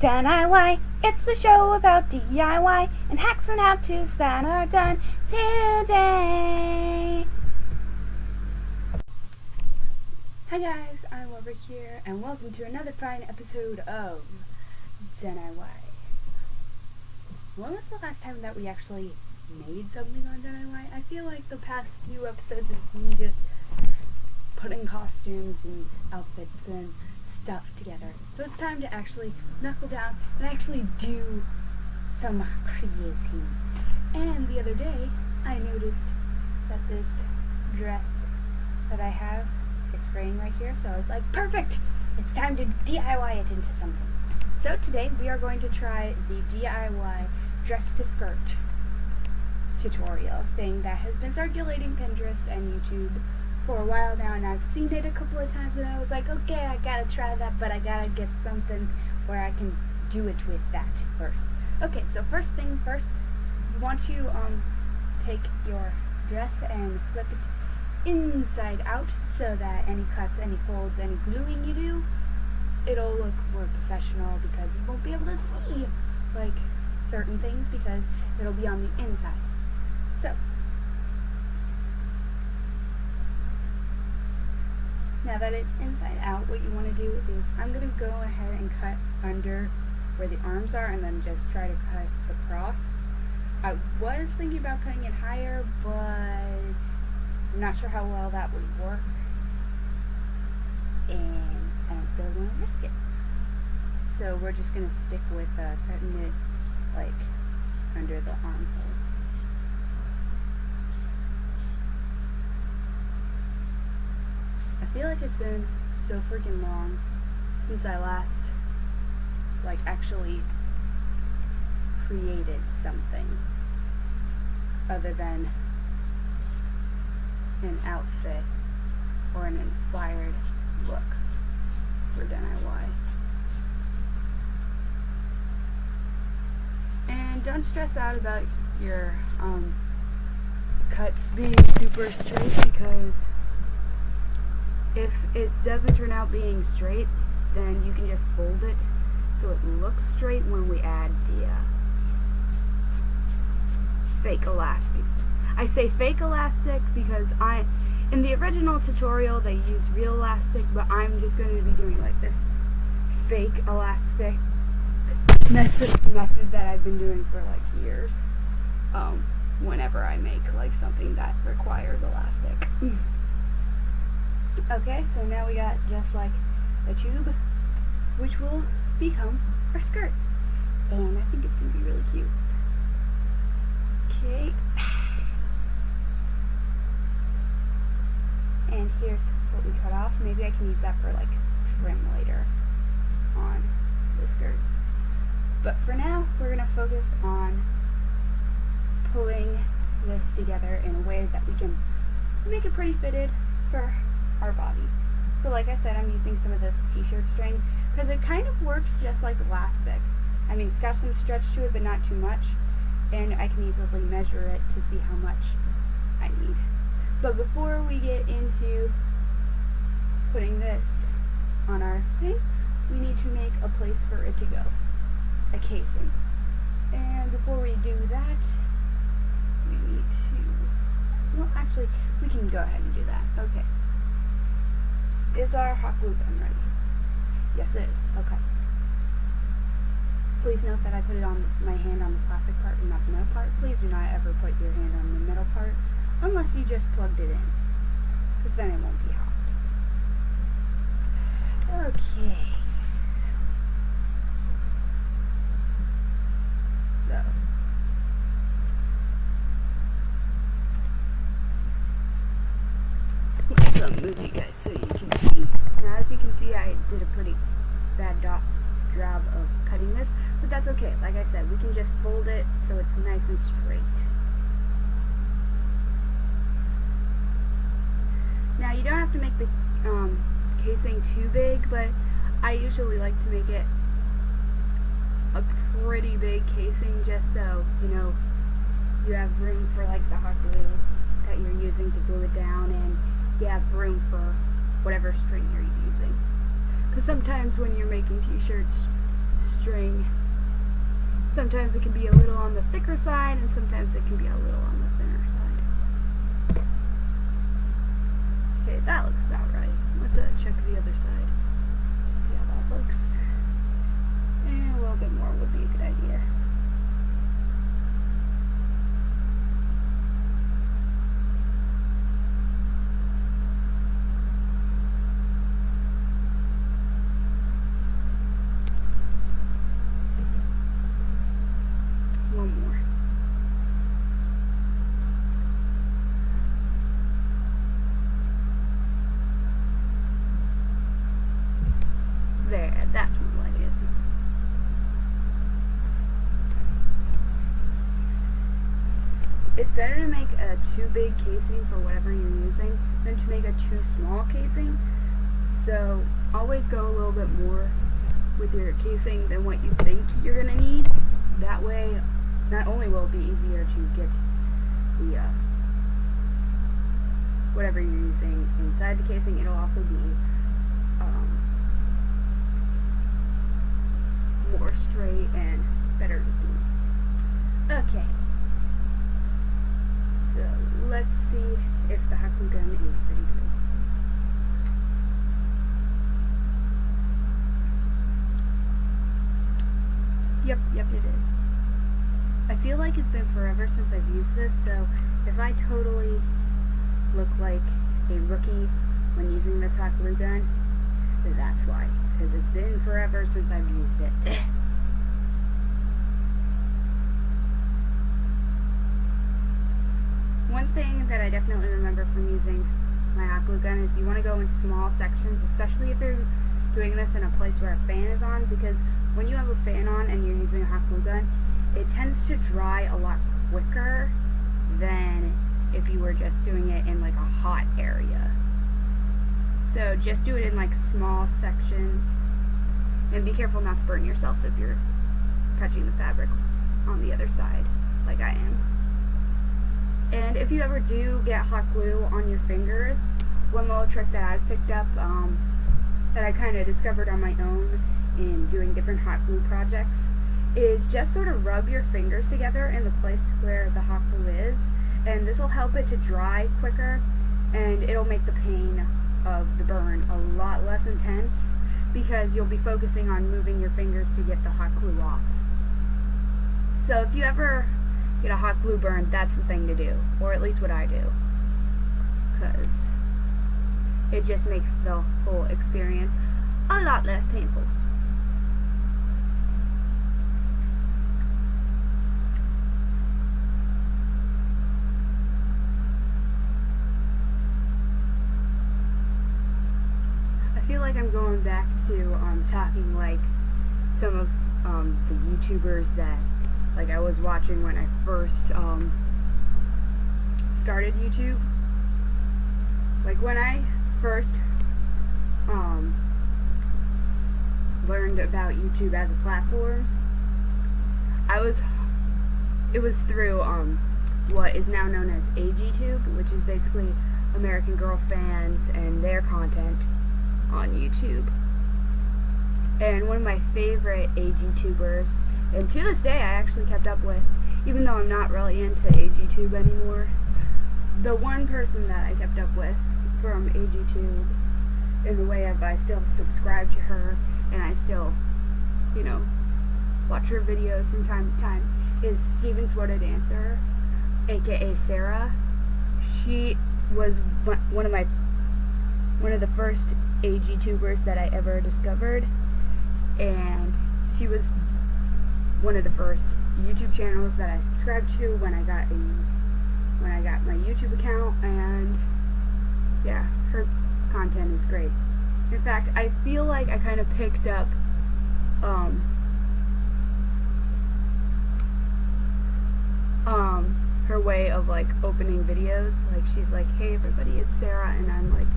DoneIY, it's the show about DIY and hacks and how-tos that are done today. Hi guys, I'm over here and welcome to another fine episode of DoneIY. When was the last time that we actually made something on DoneIY? I feel like the past few episodes of me just putting costumes and outfits and stuff together. So it's time to actually knuckle down and actually do some creating. And the other day, I noticed that this dress that I have, it's fraying right here, so I was like, perfect! It's time to DIY it into something. So today, we are going to try the DIY dress to skirt tutorial thing that has been circulating Pinterest and YouTube for a while now, and I've seen it a couple of times and I was like, okay, I gotta try that, but I gotta get something where I can do it with that first. Okay, so first things first, you want to take your dress and flip it inside out so that any cuts, any folds, any gluing you do, it'll look more professional because you won't be able to see like certain things because it'll be on the inside. So now that it's inside out, what you want to do is I'm going to go ahead and cut under where the arms are and then just try to cut across. I was thinking about cutting it higher, but I'm not sure how well that would work. And I don't really want to risk it. So we're just going to stick with cutting it like under the armhole. I feel like it's been so freaking long since I last actually created something other than an outfit or an inspired look for DoneIY. And don't stress out about your cuts being super straight, because if it doesn't turn out being straight, then you can just fold it so it looks straight when we add the fake elastic. I say fake elastic because in the original tutorial they used real elastic, but I'm just going to be doing like this fake elastic method that I've been doing for like years, whenever I make like something that requires elastic. Okay, so now we got just like a tube, which will become our skirt. And I think it's going to be really cute. Okay. And here's what we cut off. Maybe I can use that for like trim later on the skirt. But for now, we're going to focus on pulling this together in a way that we can make it pretty fitted for our body. So like I said, I'm using some of this t-shirt string because it kind of works just like elastic. I mean, it's got some stretch to it, but not too much, and I can easily measure it to see how much I need. But before we get into putting this on our thing, we need to make a place for it to go, a casing. And before we do that, we need to, well, actually, we can go ahead and do that. Okay. Is our hot glue gun ready? Yes, it is. Okay. Please note that I put it on my hand on the plastic part and not the metal part. Please do not ever put your hand on the metal part unless you just plugged it in, because then it won't be hot. Okay. So. Let's move you guys so you can see. Now, as you can see, I did a pretty bad job of cutting this, but that's okay. Like I said, we can just fold it so it's nice and straight. Now, you don't have to make the casing too big, but I usually like to make it a pretty big casing just so, you know, you have room for like the hot glue that you're using to glue it down, and you have room for whatever string you're using. Because sometimes when you're making t-shirts, string. Sometimes it can be a little on the thicker side, and sometimes it can be a little on the thinner side. Okay, that looks about right. Let's check the other side. See how that looks. And a little bit more would be a good idea. One more. There, that's more like it. It's better to make a too big casing for whatever you're using than to make a too small casing. So always go a little bit more with your casing than what you think you're gonna need. That way, not only will it be easier to get the whatever you're using inside the casing, it'll also be more straight and better looking. Okay, so let's see if the hot glue gun is ready to go. Yep, it is. I feel like it's been forever since I've used this, so if I totally look like a rookie when using this hot glue gun, then that's why. Because it's been forever since I've used it. One thing that I definitely remember from using my hot glue gun is you want to go in small sections, especially if you're doing this in a place where a fan is on, because when you have a fan on and you're using a hot glue gun, it tends to dry a lot quicker than if you were just doing it in like a hot area. So just do it in like small sections, and be careful not to burn yourself if you're touching the fabric on the other side like I am. And if you ever do get hot glue on your fingers, one little trick that I've picked up that I kind of discovered on my own in doing different hot glue projects is just sort of rub your fingers together in the place where the hot glue is, and this will help it to dry quicker, and it'll make the pain of the burn a lot less intense because you'll be focusing on moving your fingers to get the hot glue off. So if you ever get a hot glue burn, that's the thing to do, or at least what I do, because it just makes the whole experience a lot less painful. I feel like I'm going back to talking like some of the YouTubers that like I was watching when I first started YouTube. Like when I first learned about YouTube as a platform, it was through what is now known as AGTube, which is basically American Girl fans and their content on YouTube. And one of my favorite AGTubers, and to this day I actually kept up with, even though I'm not really into AGTube anymore, the one person that I kept up with from AGTube in the way of I still subscribe to her and I still, you know, watch her videos from time to time is Steven's What a Dancer, aka Sarah. She was one of the first AGTubers that I ever discovered, and she was one of the first YouTube channels that I subscribed to when I got my YouTube account, and yeah, her content is great. In fact, I feel like I kind of picked up her way of like opening videos. Like she's like, "Hey everybody, it's Sarah," and I'm like,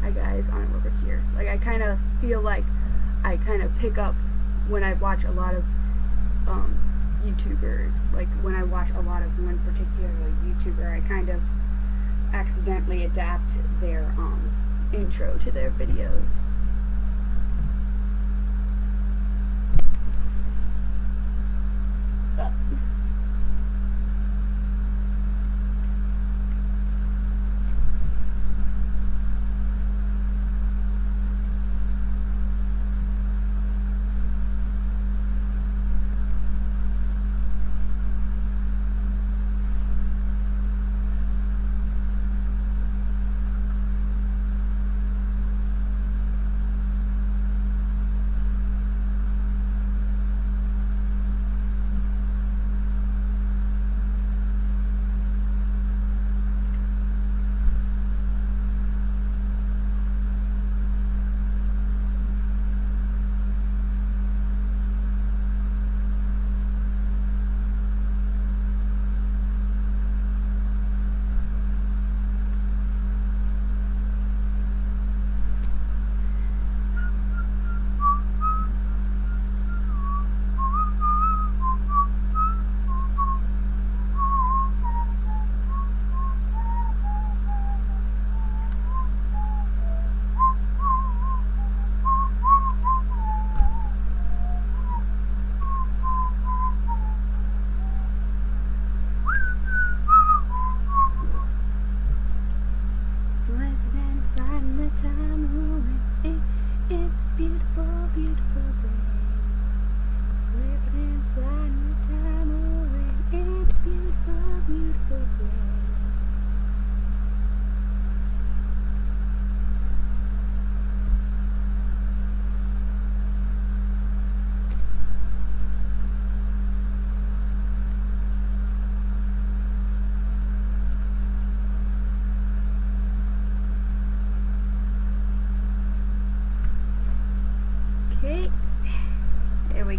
"Hi guys, I'm over here." Like I kind of feel like I kind of pick up when I watch a lot of YouTubers. Like when I watch a lot of one particular YouTuber, I kind of accidentally adapt their intro to their videos.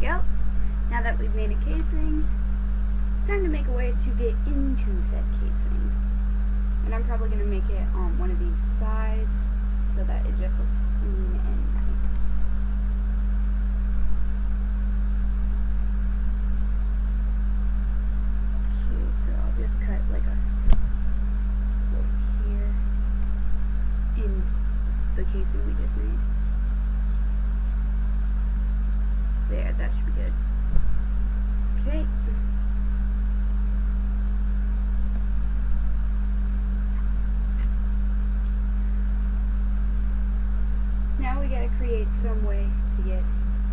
go. Now that we've made a casing, it's time to make a way to get into said casing. And I'm probably going to make it on one of these sides so that it just looks clean and nice. Okay, so I'll just cut like a hole here in the casing we just made. There, that should be good. Okay. Now we gotta create some way to get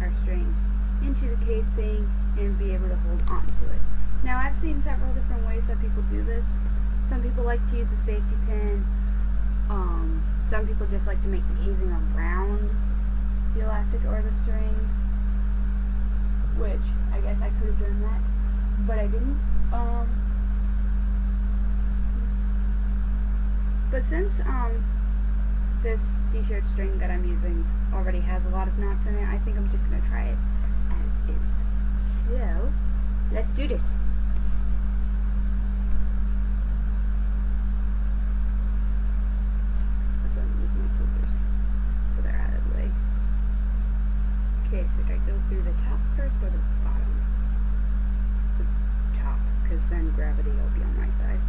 our string into the casing and be able to hold onto it. Now I've seen several different ways that people do this. Some people like to use a safety pin. Some people just like to make the casing around the elastic or the string, which I guess I could have done that, but I didn't. But since this t-shirt string that I'm using already has a lot of knots in it, I think I'm just gonna try it as is. So let's do this. That's why I'm using my scissors, so they're out of the way. Okay, so should I go through the top first or the bottom? The top, because then gravity will be on my side.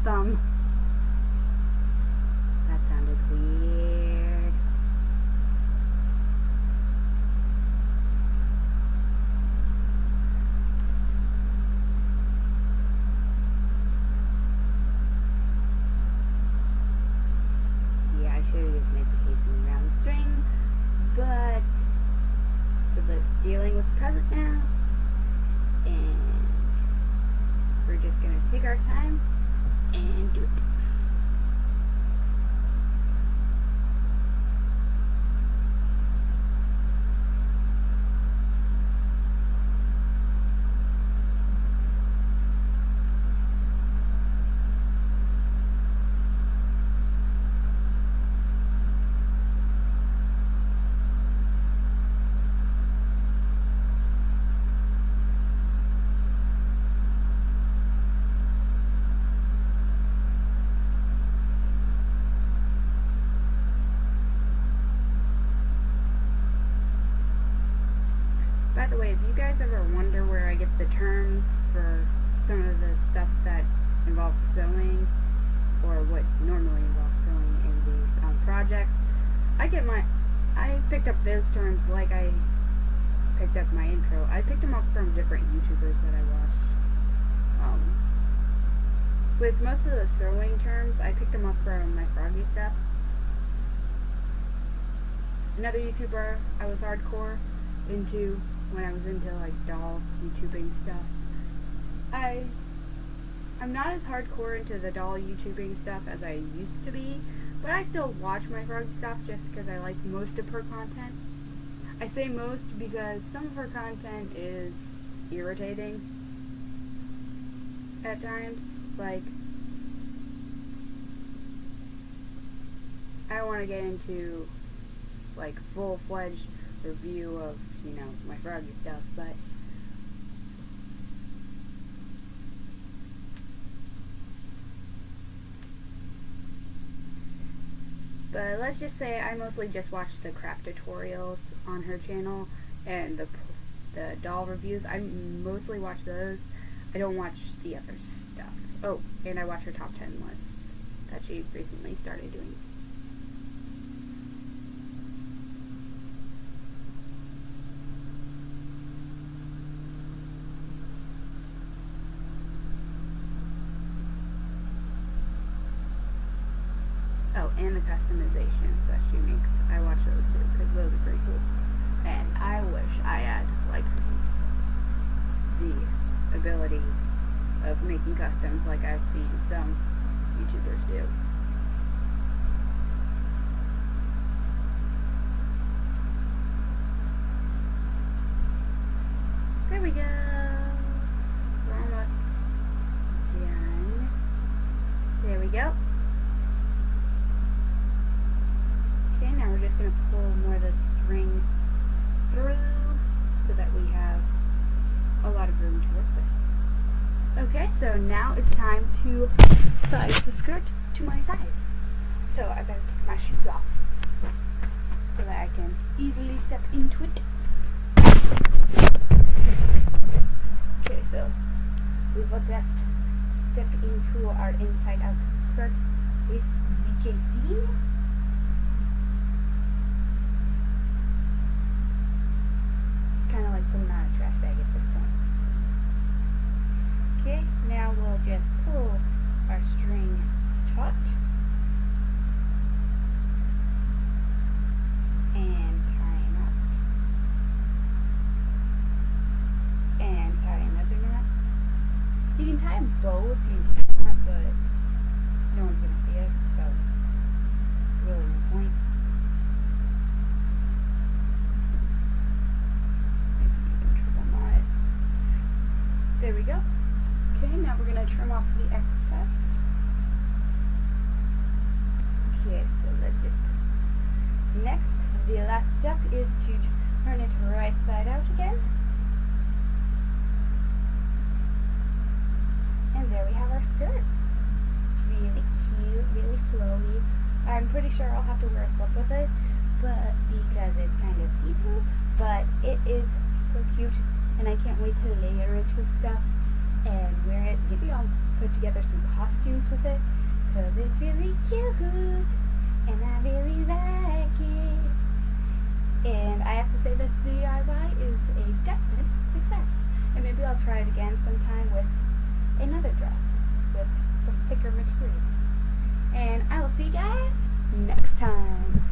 Thumb. That sounded weird. Yeah, I should have just made the casing around the string, but we're dealing with the present now, and we're just gonna take our time and do it. By the way, if you guys ever wonder where I get the terms for some of the stuff that involves sewing, or what normally involves sewing in these projects, I picked up those terms like I picked up my intro. I picked them up from different YouTubers that I watched. With most of the sewing terms, I picked them up from my Froggy stuff. Another YouTuber I was hardcore into when I was into like doll YouTubing stuff. I'm not as hardcore into the doll YouTubing stuff as I used to be, but I still watch my frog stuff just because I like most of her content. I say most because some of her content is irritating at times. Like, I don't want to get into like full-fledged review of, you know, my froggy stuff, but let's just say I mostly just watch the craft tutorials on her channel and the doll reviews. I mostly watch those. I don't watch the other stuff. Oh, and I watch her top 10 lists that she recently started doing. Oh, and the customizations that she makes. I watch those too, because those are pretty cool. And I wish I had, like, the ability of making customs like I've seen some YouTubers do. There we go. We're almost done. There we go. Okay, now we're just going to pull more of the string through so that we have a lot of room to work with. Okay, so now it's time to size the skirt to my size. So I better take my shoes off so that I can easily step into it. Okay, so we will just step into our inside-out skirt with the casing. Kind of like putting on a trash bag at this point. Okay, now we'll just pull our string taut and tie a knot and tie another knot. You can tie them both if you want, but no one's gonna see it, so really no point. There we go. Okay, now we're going to trim off the excess. Okay, so let's just... Next, the last step is to turn it right side out again. And there we have our skirt. It's really cute, really flowy. I'm pretty sure I'll have to wear a slip with it, but because it's kind of see-through, but it is so cute. And I can't wait to layer it with stuff and wear it. Maybe I'll put together some costumes with it, because it's really cute and I really like it. And I have to say, this DIY is a definite success. And maybe I'll try it again sometime with another dress with some thicker material. And I will see you guys next time.